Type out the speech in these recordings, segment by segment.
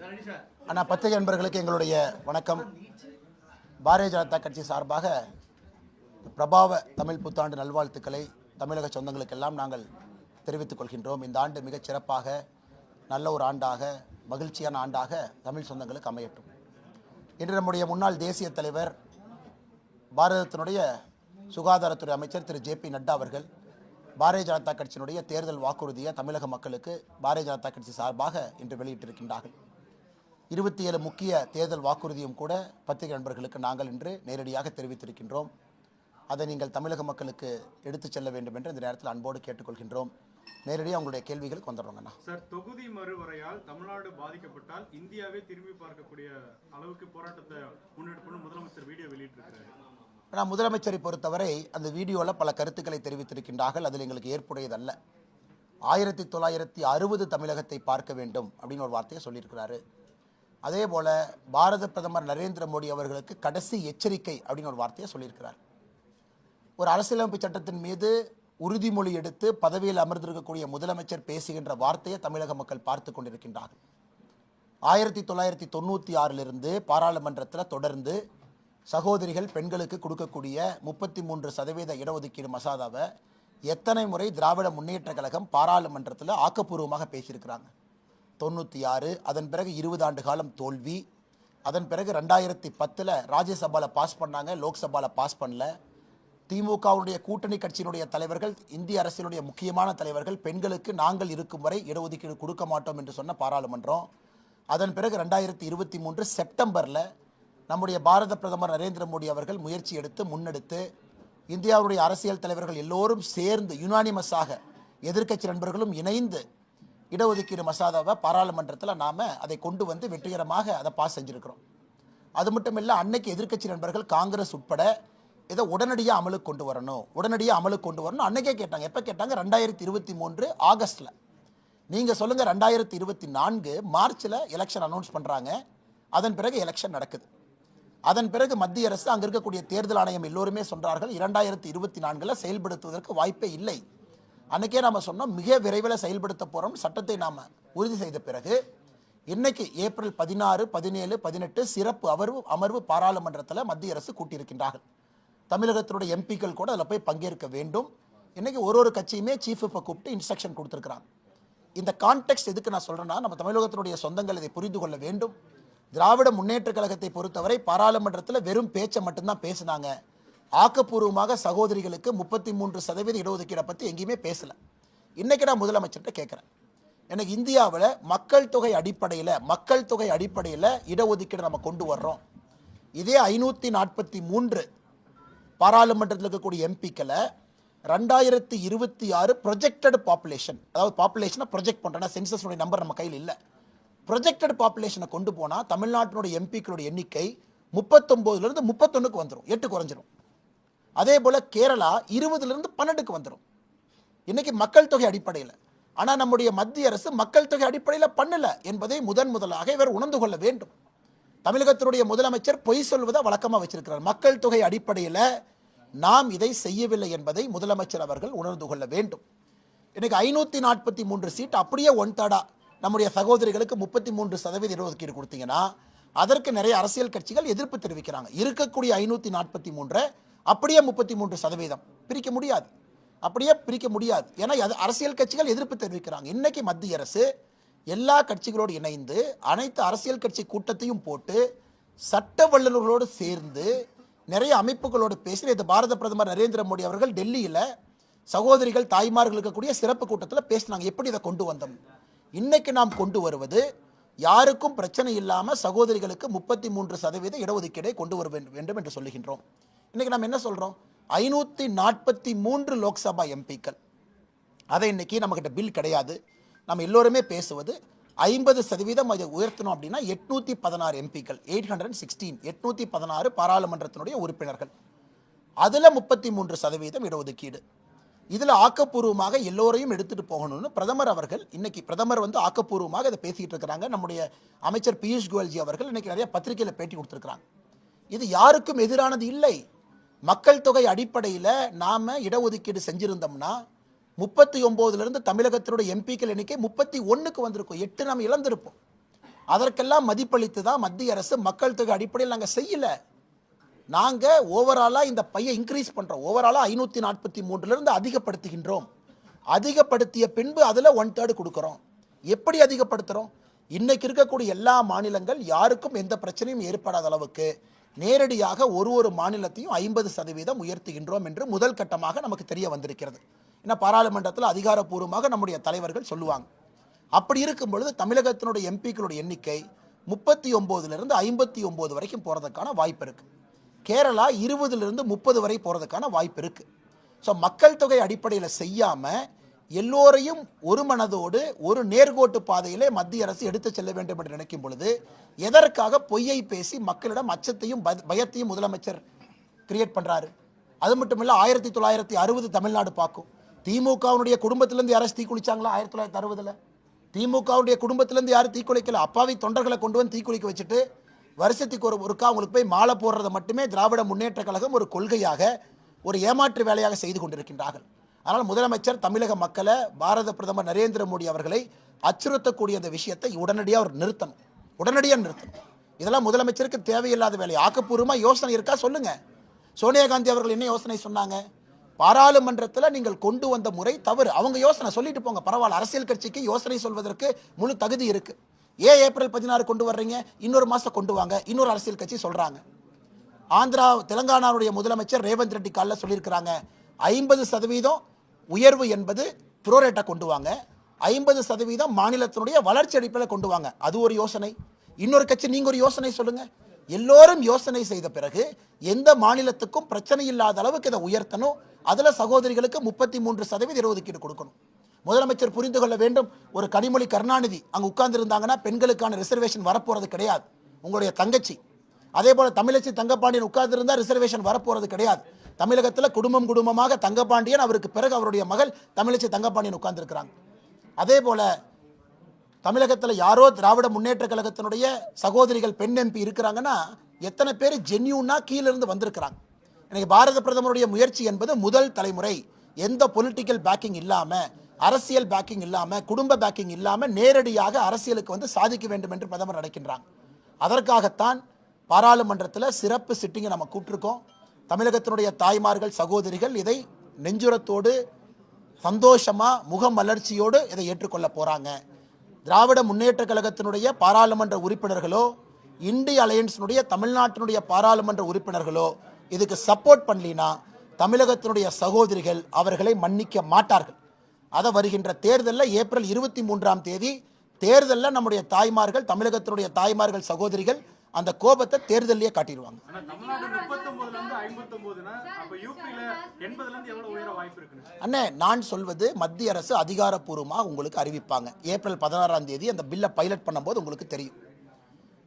அண்ணா பத்திரிகை நண்பர்களுக்கு எங்களுடைய வணக்கம். பாரதிய ஜனதா கட்சி சார்பாக பிரபாவ தமிழ் புத்தாண்டு நல்வாழ்த்துக்களை தமிழக சொந்தங்களுக்கெல்லாம் நாங்கள் தெரிவித்துக் கொள்கின்றோம். இந்த ஆண்டு மிகச் சிறப்பாக நல்ல ஒரு ஆண்டாக மகிழ்ச்சியான ஆண்டாக தமிழ் சொந்தங்களுக்கு அமையட்டும். இன்று நம்முடைய முன்னாள் தேசிய தலைவர் பாரதத்தினுடைய சுகாதாரத்துறை அமைச்சர் திரு ஜே.பி. நட்டா அவர்கள் பாரதிய ஜனதா கட்சியினுடைய தேர்தல் வாக்குறுதியை தமிழக மக்களுக்கு பாரதிய ஜனதா கட்சி சார்பாக இன்று வெளியிட்டிருக்கின்றார்கள். 27 முக்கிய தேர்தல் வாக்குறுதியும் கூட பத்திரிகை நண்பர்களுக்கு நாங்கள் இன்று நேரடியாக தெரிவித்திருக்கின்றோம். அதை நீங்கள் தமிழக மக்களுக்கு எடுத்துச் செல்ல வேண்டும் என்று இந்த நேரத்தில் அன்போடு கேட்டுக்கொள்கின்றோம். நேரடியாக உங்களுடைய கேள்விகளுக்கு வந்துடுறோங்கண்ணா. சார், தொகுதி மறுவரையால் தமிழ்நாடு பாதிக்கப்பட்டால் இந்தியாவே திரும்பி பார்க்கக்கூடிய அளவுக்கு போராட்டத்தை முன்னெடுப்புன்னு முதலமைச்சர் வீடியோ வெளியிட்டிருக்கிறார். ஆனால் முதலமைச்சரை பொறுத்தவரை அந்த வீடியோவில் பல கருத்துக்களை தெரிவித்திருக்கின்றார்கள். அதில் எங்களுக்கு ஏற்புடையதல்ல. 1960 தமிழகத்தை பார்க்க வேண்டும் அப்படின்னு ஒரு வார்த்தையை சொல்லியிருக்கிறாரு. அதே போல் பாரத பிரதமர் நரேந்திர மோடி அவர்களுக்கு கடைசி எச்சரிக்கை அப்படின்னு ஒரு வார்த்தையை சொல்லியிருக்கிறார். ஒரு அரசியலமைப்பு சட்டத்தின் மீது உறுதிமொழி எடுத்து பதவியில் அமர்ந்திருக்கக்கூடிய முதலமைச்சர் பேசுகின்ற வார்த்தையை தமிழக மக்கள் பார்த்து கொண்டிருக்கின்றார்கள். 1996 பாராளுமன்றத்தில் தொடர்ந்து சகோதரிகள் பெண்களுக்கு கொடுக்கக்கூடிய 33% இடஒதுக்கீடு மசோதாவை எத்தனை முறை திராவிட முன்னேற்ற கழகம் பாராளுமன்றத்தில் ஆக்கப்பூர்வமாக பேசியிருக்கிறாங்க. 96, அதன் பிறகு 20 ஆண்டு காலம் தோல்வி. அதன் பிறகு 2010 ராஜ்யசபாவில் பாஸ் பண்ணாங்க, லோக்சபாவில் பாஸ் பண்ணல. திமுகவுடைய கூட்டணி கட்சியினுடைய தலைவர்கள், இந்திய அரசியலுடைய முக்கியமான தலைவர்கள், பெண்களுக்கு நாங்கள் இருக்கும் வரை இடஒதுக்கீடு கொடுக்க மாட்டோம் என்று சொன்ன பாராளுமன்றம். அதன் பிறகு 2023 செப்டம்பரில் நம்முடைய பாரத பிரதமர் நரேந்திர மோடி அவர்கள் முயற்சி எடுத்து முன்னெடுத்து இந்தியாவுடைய அரசியல் தலைவர்கள் எல்லோரும் சேர்ந்து யுனானிமஸாக எதிர்க்கட்சி நண்பர்களும் இணைந்து இடஒதுக்கீடு மசோதாவை பாராளுமன்றத்தில் நாம் அதை கொண்டு வந்து வெற்றிகரமாக அதை பாஸ் செஞ்சுருக்கிறோம். அது மட்டும் இல்லை, அன்னைக்கு எதிர்க்கட்சி நண்பர்கள் காங்கிரஸ் உட்பட இதை உடனடியாக அமலுக்கு கொண்டு வரணும் அன்னைக்கே கேட்டாங்க. எப்போ கேட்டாங்க? 2023 ஆகஸ்டில். நீங்கள் சொல்லுங்கள், 2024 மார்ச்சில் எலெக்ஷன் அனௌன்ஸ் பண்ணுறாங்க. அதன் பிறகு எலெக்ஷன் நடக்குது. அதன் பிறகு மத்திய அரசு, அங்கே இருக்கக்கூடிய தேர்தல் ஆணையம் எல்லோருமே சொல்கிறார்கள் 2024 செயல்படுத்துவதற்கு வாய்ப்பே இல்லை. அன்றைக்கே நாம் சொன்னோம் மிக விரைவில் செயல்படுத்த போகிறோம். சட்டத்தை நாம் உறுதி செய்த பிறகு இன்னைக்கு ஏப்ரல் 16, 17, 18 சிறப்பு அமர்வு பாராளுமன்றத்தில் மத்திய அரசு கூட்டியிருக்கின்றார்கள். தமிழகத்தினுடைய எம்பிக்கள் கூட அதில் போய் பங்கேற்க வேண்டும். இன்னைக்கு ஒரு கட்சியுமே சீஃப் விப்பை கூப்பிட்டு இன்ஸ்ட்ரக்ஷன் கொடுத்துருக்குறாங்க. இந்த கான்டெக்ட் எதுக்கு நான் சொல்கிறேன்னா, நம்ம தமிழகத்தினுடைய சொந்தங்கள் இதை புரிந்து கொள்ள வேண்டும். திராவிட முன்னேற்ற கழகத்தை பொறுத்தவரை பாராளுமன்றத்தில் வெறும் பேச்சை மட்டும்தான் பேசினாங்க. ஆக்கப்பூர்வமாக சகோதரிகளுக்கு 33% இடஒதுக்கீடை பற்றி எங்கேயுமே பேசலை. இன்றைக்கி நான் முதலமைச்சர்கிட்ட கேட்குறேன், எனக்கு இந்தியாவில் மக்கள் தொகை அடிப்படையில் இடஒதுக்கீடு நம்ம கொண்டு வர்றோம். இதே 543 பாராளுமன்றத்தில் இருக்கக்கூடிய எம்பிக்களை 2026 ப்ரொஜெக்டட் பாப்புலேஷன், அதாவது பாப்புலேஷனை ப்ரொஜெக்ட் பண்ணுறேன்னா சென்சஸுடைய நம்பர் நம்ம கையில் இல்லை, ப்ரொஜெக்டட் பாப்புலேஷனை கொண்டு போனால் தமிழ்நாட்டினுடைய எம்பிக்களுடைய எண்ணிக்கை 39 31 வந்துடும், 8 குறைஞ்சிரும். அதே போல் கேரளா 20 12 வந்துடும். இன்னைக்கு மக்கள் தொகை அடிப்படையில். ஆனால் நம்முடைய மத்திய அரசு மக்கள் தொகை அடிப்படையில் பண்ணல என்பதை முதலாக இவர் உணர்ந்து கொள்ள வேண்டும். தமிழகத்தினுடைய முதலமைச்சர் பொய் சொல்வதை வழக்கமாக வச்சிருக்கிறார். மக்கள் தொகை அடிப்படையில் நாம் இதை செய்யவில்லை என்பதை முதலமைச்சர் அவர்கள் உணர்ந்து கொள்ள வேண்டும். இன்னைக்கு 543 சீட் அப்படியே 1/3 நம்முடைய சகோதரிகளுக்கு 33% இடஒதுக்கீடு கொடுத்தீங்கன்னா அதற்கு நிறைய அரசியல் கட்சிகள் எதிர்ப்பு தெரிவிக்கிறாங்க. இருக்கக்கூடிய 543 அப்படியே 33% பிரிக்க முடியாது. ஏன்னா அரசியல் கட்சிகள் எதிர்ப்பு தெரிவிக்கிறாங்க. இன்னைக்கு மத்திய அரசு எல்லா கட்சிகளோடு இணைந்து அனைத்து அரசியல் கட்சி கூட்டத்தையும் போட்டு சட்ட வல்லுநர்களோடு சேர்ந்து நிறைய அமைப்புகளோடு பேசி இது பாரத பிரதமர் நரேந்திர மோடி அவர்கள் டெல்லியில் சகோதரிகள் தாய்மார்கள் இருக்கக்கூடிய சிறப்பு கூட்டத்தில் பேசினாங்க. எப்படி இதை கொண்டு வந்தோம்? இன்னைக்கு நாம் கொண்டு வருவது யாருக்கும் பிரச்சனை இல்லாமல் சகோதரிகளுக்கு 33% இடஒதுக்கீடை கொண்டு வர வேண்டும் என்று சொல்லுகின்றோம். இன்னைக்கு நாம் என்ன சொல்கிறோம்? 543 லோக்சபா எம்பிக்கள், அதை இன்னைக்கு நம்மகிட்ட பில் கிடையாது. நம்ம எல்லோருமே பேசுவது 50% அதை உயர்த்தணும் அப்படின்னா 816 எம்பிக்கள், 816 பாராளுமன்றத்தினுடைய உறுப்பினர்கள், அதில் 33% இடஒதுக்கீடு. இதில் ஆக்கப்பூர்வமாக எல்லோரையும் எடுத்துகிட்டு போகணும்னு பிரதமர் ஆக்கப்பூர்வமாக இதை பேசிகிட்டு இருக்கிறாங்க. நம்முடைய அமைச்சர் பியூஷ் கோயல்ஜி அவர்கள் இன்னைக்கு நிறைய பத்திரிகையில் பேட்டி கொடுத்துருக்குறாங்க. இது யாருக்கும் எதிரானது இல்லை. மக்கள் தொகை அடிப்படையில் நாம் இடஒதுக்கீடு செஞ்சிருந்தோம்னா 39 தமிழகத்தினுடைய எம்பிக்கள் எண்ணிக்கை 31 வந்திருக்கும். 8 நாம் இழந்திருப்போம். அதற்கெல்லாம் மதிப்பளித்து தான் மத்திய அரசு மக்கள் தொகை அடிப்படையில் நாங்கள் செய்யல. நாங்க ஓவராலா இந்த பையை இன்க்ரீஸ் பண்றோம். ஓவராலா 543 இருந்து அதிகப்படுத்துகின்றோம். அதிகப்படுத்திய பின்பு அதுல 1/3 கொடுக்கிறோம். எப்படி அதிகப்படுத்துறோம்? இன்னைக்கு இருக்கக்கூடிய எல்லா மாநிலங்கள் யாருக்கும் எந்த பிரச்சனையும் ஏற்படாத அளவுக்கு நேரடியாக ஒரு மாநிலத்தையும் 50% உயர்த்துகின்றோம் என்று முதல் கட்டமாக நமக்கு தெரிய வந்திருக்கிறது. ஏன்னா பாராளுமன்றத்தில் அதிகாரப்பூர்வமாக நம்முடைய தலைவர்கள் சொல்லுவாங்க. அப்படி இருக்கும் பொழுது தமிழகத்தினுடைய எம்பிக்களுடைய எண்ணிக்கை 39 59 வரைக்கும் போறதுக்கான வாய்ப்பு இருக்கு. கேரளா 20 30 வரை போறதுக்கான வாய்ப்பு இருக்கு. ஸோ மக்கள் தொகை அடிப்படையில் செய்யாம எல்லோரையும் ஒரு மனதோடு ஒரு நேர்கோட்டு பாதையிலே மத்திய அரசு எடுத்து செல்ல வேண்டும் என்று நினைக்கும் பொழுது எதற்காக பொய்யை பேசி மக்களிடம் அச்சத்தையும் பயத்தையும் முதலமைச்சர் கிரியேட் பண்றாரு? அது மட்டும் இல்ல 1960 தமிழ்நாடு பார்க்கும். திமுகவுடைய குடும்பத்திலிருந்து யாராச்சும் தீக்குளிச்சாங்களா? 1960 திமுகவுடைய குடும்பத்திலிருந்து யாரும் தீக்குளிக்கல. அப்பாவி தொண்டர்களை கொண்டு வந்து தீக்குளிக்க வச்சுட்டு வருஷத்துக்கு ஒருக்கா அவங்களுக்கு போய் மாலை போடுறதை மட்டுமே திராவிட முன்னேற்ற கழகம் ஒரு கொள்கையாக ஒரு ஏமாற்று வேலையாக செய்து கொண்டிருக்கின்றார்கள். அதனால் முதலமைச்சர் தமிழக மக்களை பாரத பிரதமர் நரேந்திர மோடி அவர்களை அச்சுறுத்தக்கூடிய அந்த விஷயத்தை உடனடியாக அவர் நிறுத்தணும். இதெல்லாம் முதலமைச்சருக்கு தேவையில்லாத வேலை. ஆக்கப்பூர்வமாக யோசனை இருக்கா சொல்லுங்க. சோனியா காந்தி அவர்கள் என்ன யோசனை சொன்னாங்க? பாராளுமன்றத்தில் நீங்கள் கொண்டு வந்த முறை தவறு. அவங்க யோசனை சொல்லிட்டு போங்க, பரவாயில்ல. அரசியல் கட்சிக்கு யோசனை சொல்வதற்கு முழு தகுதி இருக்கு. ஏன் ஏப்ரல் 16 கொண்டு வர்றீங்க? இன்னொரு மாசம் கொண்டு வாங்க. இன்னொரு அரசியல் கட்சி சொல்றாங்க. ஆந்திரா தெலங்கானாவுடைய முதலமைச்சர் ரேவந்த் ரெட்டி காலில் சொல்லியிருக்கிறாங்க 50% உயர்வு என்பது புரோரேட்டா கொண்டு வாங்க, 50% மாநிலத்தினுடைய வளர்ச்சி அடிப்படையில் கொண்டு வாங்க. அது ஒரு யோசனை. இன்னொரு கட்சி நீங்க ஒரு யோசனை சொல்லுங்க. எல்லோரும் யோசனை செய்த பிறகு எந்த மாநிலத்துக்கும் பிரச்சனை இல்லாத அளவுக்கு இதை உயர்த்தணும். அதுல சகோதரிகளுக்கு 33% இடஒதுக்கீடு கொடுக்கணும். முதலமைச்சர் புரிந்து கொள்ள வேண்டும். ஒரு கனிமொழி கருணாநிதி அங்க உட்கார்ந்து இருந்தாங்கன்னா பெண்களுக்கான ரிசர்வேஷன் வரப்போறது கிடையாது. உங்களுடைய தங்கச்சி அதே போல தமிழச்சி தங்கப்பாண்டியன் உட்கார்ந்து இருந்தா ரிசர்வேஷன் வரப்போறது கிடையாது. தமிழகத்தில் குடும்பமாக தங்கப்பாண்டியன், அவருக்கு பிறகு அவருடைய மகள் தமிழச்சி தங்கப்பாண்டியன் உட்கார்ந்து இருக்கிறாங்க. அதே போல தமிழகத்தில் யாரோ திராவிட முன்னேற்ற கழகத்தினுடைய சகோதரிகள் பெண் எம்பி இருக்கிறாங்கன்னா எத்தனை பேர் ஜென்யூனா கீழே இருந்து வந்திருக்கிறாங்க. இன்னைக்கு பாரத பிரதமருடைய முயற்சி என்பது முதல் தலைமுறை எந்த பொலிட்டிக்கல் பேக்கிங் இல்லாம, அரசியல் பேக்கிங் இல்லாம, குடும்ப பேக்கிங் இல்லாம நேரடியாக அரசியலுக்கு வந்து சாதிக்க வேண்டும் என்று பிரதமர் நினைக்கின்றாங்க. அதற்காகத்தான் பாராளுமன்றத்தில் சிறப்பு சிட்டிங்கை நம்ம கூப்பிட்டுருக்கோம். தமிழகத்தினுடைய தாய்மார்கள் சகோதரிகள் இதை நெஞ்சுரத்தோடு சந்தோஷமா முகமலர்ச்சியோடு இதை ஏற்றுக்கொள்ள போறாங்க. திராவிட முன்னேற்ற கழகத்தினுடைய பாராளுமன்ற உறுப்பினர்களோ இந்திய அலையன்ஸினுடைய தமிழ்நாட்டினுடைய பாராளுமன்ற உறுப்பினர்களோ இதுக்கு சப்போர்ட் பண்ணலினா தமிழகத்தினுடைய சகோதரிகள் அவர்களை மன்னிக்க மாட்டார்கள். அதை வருகின்ற தேர்தலில் ஏப்ரல் 23 தேர்தலில் நம்முடைய தாய்மார்கள், தமிழகத்தினுடைய தாய்மார்கள் சகோதரிகள் அந்த கோபத்தை தேர்தலையே காட்டிடுவாங்க. அண்ணே, நான் சொல்வது மத்திய அரசு அதிகாரப்பூர்வமாக உங்களுக்கு அறிவிப்பாங்க. ஏப்ரல் 16 அந்த பில்லை பைலட் பண்ணும்போது உங்களுக்கு தெரியும்.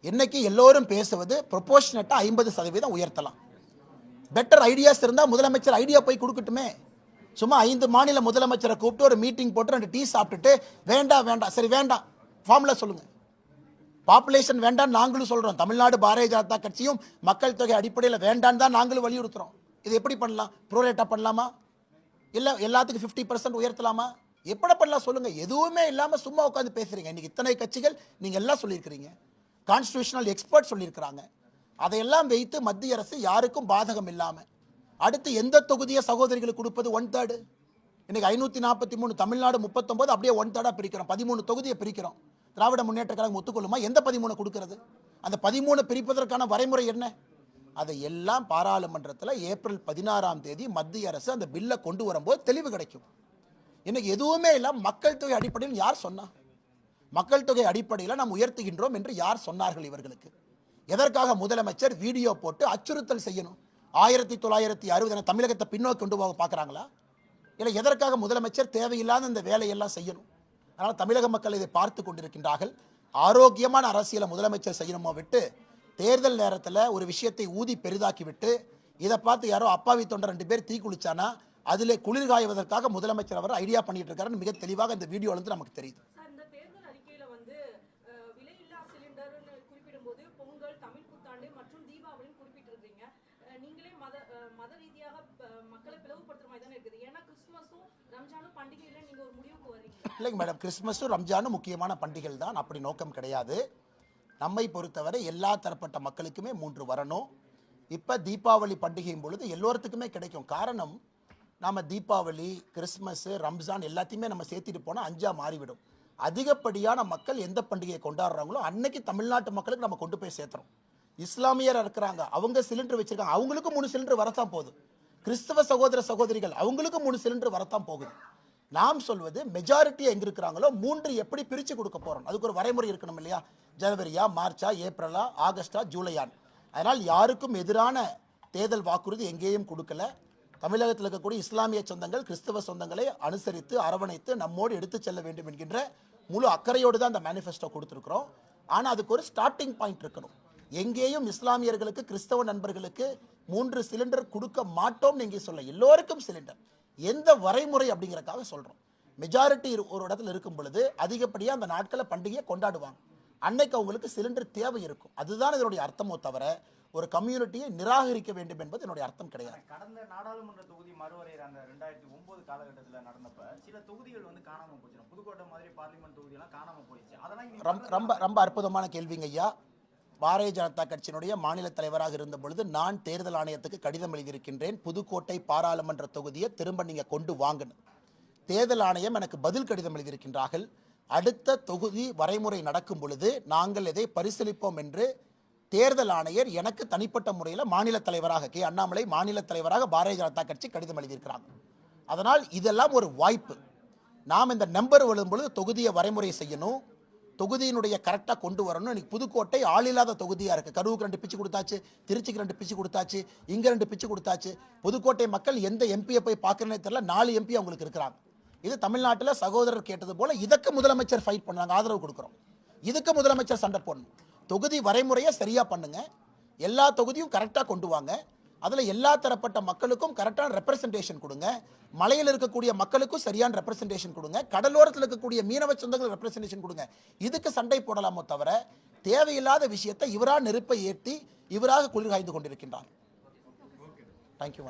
இன்னைக்கு எல்லோரும் பேசுவது ப்ரொபோர்ஷனட்டா 50% உயர்த்தலாம். பெட்டர் ஐடியாஸ் இருந்தால் முதலமைச்சர் ஐடியா போய் கொடுக்கட்டுமே. சும்மா 5 மாநில முதலமைச்சரை கூப்பிட்டு ஒரு மீட்டிங் போட்டு 2 டீ சாப்பிட்டுட்டு வேண்டாம் சரி வேண்டாம் ஃபார்முலா சொல்லுங்க. பாப்புலேஷன் வேண்டாம் நாங்களும் சொல்றோம். தமிழ்நாடு பாரதிய ஜனதா கட்சியும் மக்கள் தொகை அடிப்படையில் வேண்டாம் தான் நாங்களும் வலியுறுத்துறோம். இது எப்படி பண்ணலாம்? ப்ரோரேட்டா பண்ணலாமா? இல்லை எல்லாத்துக்கும் 50% உயர்த்தலாமா? எப்படி பண்ணலாம் சொல்லுங்க. எதுவுமே இல்லாமல் சும்மா உட்காந்து பேசுறீங்க. இன்னைக்கு இத்தனை கட்சிகள் நீங்க எல்லாம் சொல்லியிருக்கிறீங்க, கான்ஸ்டிடியூஷனல் எக்ஸ்பர்ட் சொல்லியிருக்கிறாங்க. அதையெல்லாம் வைத்து மத்திய அரசு யாருக்கும் பாதகம் இல்லாமல் அடுத்து எந்த தொகுதியை சகோதரிகளுக்கு கொடுப்பது? 1/3. இன்னைக்கு 543 தமிழ்நாடு 39 அப்படியே 1/3 பிரிக்கிறோம். 13 தொகுதியை பிரிக்கிறோம். திராவிட முன்னேற்ற கழகம் ஒத்துக்கொள்ளுமா? எந்த 13 கொடுக்கிறது? அந்த 13 பிரிப்பதற்கான வரைமுறை என்ன? அதை எல்லாம் பாராளுமன்றத்தில் ஏப்ரல் 16 மத்திய அரசு அந்த பில்லை கொண்டு வரும்போது தெளிவு கிடைக்கும். இன்னைக்கு எதுவுமே இல்லாம மக்கள் தொகை அடிப்படையில் யார் சொன்னா? மக்கள் தொகை அடிப்படையில் நாம் உயர்த்துகின்றோம் என்று யார் சொன்னார்கள் இவர்களுக்கு? எதற்காக முதலமைச்சர் வீடியோ போட்டு அச்சுறுத்தல் செய்யணும்? 1960 தமிழகத்தை பின்னோக்கி கொண்டு போக பார்க்குறாங்களா? இல்லை எதற்காக முதலமைச்சர் தேவையில்லாத இந்த வேலையெல்லாம் செய்யணும்? அதனால் தமிழக மக்கள் இதை பார்த்து கொண்டிருக்கின்றார்கள். ஆரோக்கியமான அரசியலை முதலமைச்சர் செய்யணுமோ விட்டு தேர்தல் நேரத்தில் ஒரு விஷயத்தை ஊதி பெரிதாக்கி விட்டு இதை பார்த்து யாரோ அப்பாவி தொண்டர் 2 பேர் தீ குளிச்சானா அதில் குளிர்காய்வதற்காக முதலமைச்சர் அவர் ஐடியா பண்ணிட்டு இருக்காருன்னு மிக தெளிவாக இந்த வீடியோல இருந்து நமக்கு தெரியுது. இல்லைங்க மேடம், கிறிஸ்மஸும் ரம்ஜானும் முக்கியமான பண்டிகைகள் தான். அப்படி நோக்கம் கிடையாது. நம்மை பொறுத்தவரை எல்லா தரப்பட்ட மக்களுக்குமே 3 வரணும். இப்போ தீபாவளி பண்டிகையும் பொழுது எல்லோருத்துக்குமே கிடைக்கும். காரணம், நாம் தீபாவளி, கிறிஸ்மஸ், ரம்ஜான் எல்லாத்தையுமே நம்ம சேர்த்திட்டு போனால் 5ஆ மாறிவிடும். அதிகப்படியான மக்கள் எந்த பண்டிகையை கொண்டாடுறாங்களோ அன்னைக்கு தமிழ்நாட்டு மக்களுக்கு நம்ம கொண்டு போய் சேர்த்துறோம். இஸ்லாமியர் இருக்கிறாங்க, அவங்க சிலிண்டர் வச்சிருக்காங்க, அவங்களுக்கும் 3 சிலிண்டர் வரத்தான் போகுது. கிறிஸ்தவ சகோதர சகோதரிகள் அவங்களுக்கும் 3 சிலிண்டர் வரத்தான் போகுது. நாம் சொல்வது மெஜாரிட்டியா எங்க இருக்கிறாங்களோ 3 எப்படி பிரிச்சு கொடுக்க போறோம், அதுக்கு ஒரு வரைமுறை இருக்கணும் இல்லையா? ஜனவரியா, மார்ச்சா, ஏப்ரலா, ஆகஸ்டா, ஜூலையான். அதனால் யாருக்கும் எதிரான தேர்தல் வாக்குறுதி எங்கேயும் கொடுக்கல. தமிழகத்தில் இருக்கக்கூடிய இஸ்லாமிய சொந்தங்கள் கிறிஸ்தவ சொந்தங்களை அனுசரித்து அரவணைத்து நம்மோடு எடுத்து செல்ல வேண்டும் என்கின்ற முழு அக்கறையோடு தான் அந்த மேனிஃபெஸ்டோ கொடுத்துருக்கிறோம். ஆனால் அதுக்கு ஒரு ஸ்டார்டிங் பாயிண்ட் இருக்கணும். எங்கேயும் இஸ்லாமியர்களுக்கு கிறிஸ்தவ நண்பர்களுக்கு 3 சிலிண்டர் கொடுக்க மாட்டோம் நீங்க சொல்ல, எல்லோருக்கும் சிலிண்டர். எந்த வரைமுறை அப்படிங்கறதுக்காக சொல்றோம். மெஜாரிட்டி ஒரு இடத்துல இருக்கும் பொழுது அதிகப்படியா அந்த நாட்களை பண்டிகையை கொண்டாடுவாங்க. அன்னைக்கு அவங்களுக்கு சிலிண்டர் தேவை இருக்கும். அதுதான் இதனுடைய அர்த்தமோ தவிர ஒரு கம்யூனிட்டியை நிராகரிக்க வேண்டும் என்பது என்னுடைய அர்த்தம் கிடையாது. கடந்த நாடாளுமன்ற தொகுதி மறுவரையறை அந்த 2009 காலகட்டத்தில் நடந்தப்ப சில தொகுதிகள் வந்து காணாம போச்சு. புதுக்கோட்டை மாதிரி பார்லிமெண்ட் தொகுதியெல்லாம் காணாம போயிடுச்சு. அதெல்லாம் ரொம்ப ரொம்ப அற்புதமான கேள்விங்க ஐயா. பாரதிய ஜனதா கட்சியினுடைய மாநில தலைவராக இருந்த பொழுது நான் தேர்தல் ஆணையத்துக்கு கடிதம் எழுதியிருக்கின்றேன். புதுக்கோட்டை பாராளுமன்ற தொகுதியை திரும்ப நீங்க கொண்டு வாங்கணும். தேர்தல் ஆணையம் எனக்கு பதில் கடிதம் எழுதியிருக்கின்றார்கள். அடுத்த தொகுதி வரைமுறை நடக்கும் பொழுது நாங்கள் இதை பரிசீலிப்போம் என்று தேர்தல் ஆணையர் எனக்கு தனிப்பட்ட முறையில் மாநில தலைவராக கே அண்ணாமலை மாநில தலைவராக பாரதிய ஜனதா கட்சி கடிதம் எழுதியிருக்கிறாங்க. அதனால் இதெல்லாம் ஒரு வாய்ப்பு. நாம் இந்த நம்பர் வரும்பொழுது தொகுதியை வரைமுறை செய்யணும், தொகுதியினுடைய கரெக்டாக கொண்டு வரணும். இன்னைக்கு புதுக்கோட்டை ஆளில்லாத தொகுதியாக இருக்குது. கரூருக்கு 2 பிச்சு கொடுத்தாச்சு, திருச்சிக்கு 2 பிச்சு கொடுத்தாச்சு, இங்கே 2 பிச்சு கொடுத்தாச்சு. புதுக்கோட்டை மக்கள் எந்த எம்பியை போய் பார்க்கறனே தெரியல. 4 எம்பி அவங்களுக்கு இருக்கிறாங்க. இது தமிழ்நாட்டில் சகோதரர் கேட்டது போல இதுக்கு முதலமைச்சர் ஃபைட் பண்ணாங்க, ஆதரவு கொடுக்குறோம். இதுக்கு முதலமைச்சர் சண்டை போடணும். தொகுதி வரைமுறையை சரியா பண்ணுங்க, எல்லா தொகுதியும் கரெக்டாக கொண்டு வாங்க, அதில் எல்லா தரப்பட்ட மக்களுக்கும் கரெக்டான ரெப்ரசன்டேஷன் கொடுங்க, மலையில் இருக்கக்கூடிய மக்களுக்கும் சரியான ரெப்ரசன்டேஷன் கொடுங்க, கடலோரத்தில் இருக்கக்கூடிய மீனவ சொந்தங்கள் ரெப்ரசன்டேஷன் கொடுங்க. இதுக்கு சண்டை போடலாமோ தவிர தேவையில்லாத விஷயத்தை இவராக நெருப்பை ஏற்றி இவராக குளிர் காய்ந்து கொண்டிருக்கின்றார். தேங்க்யூ.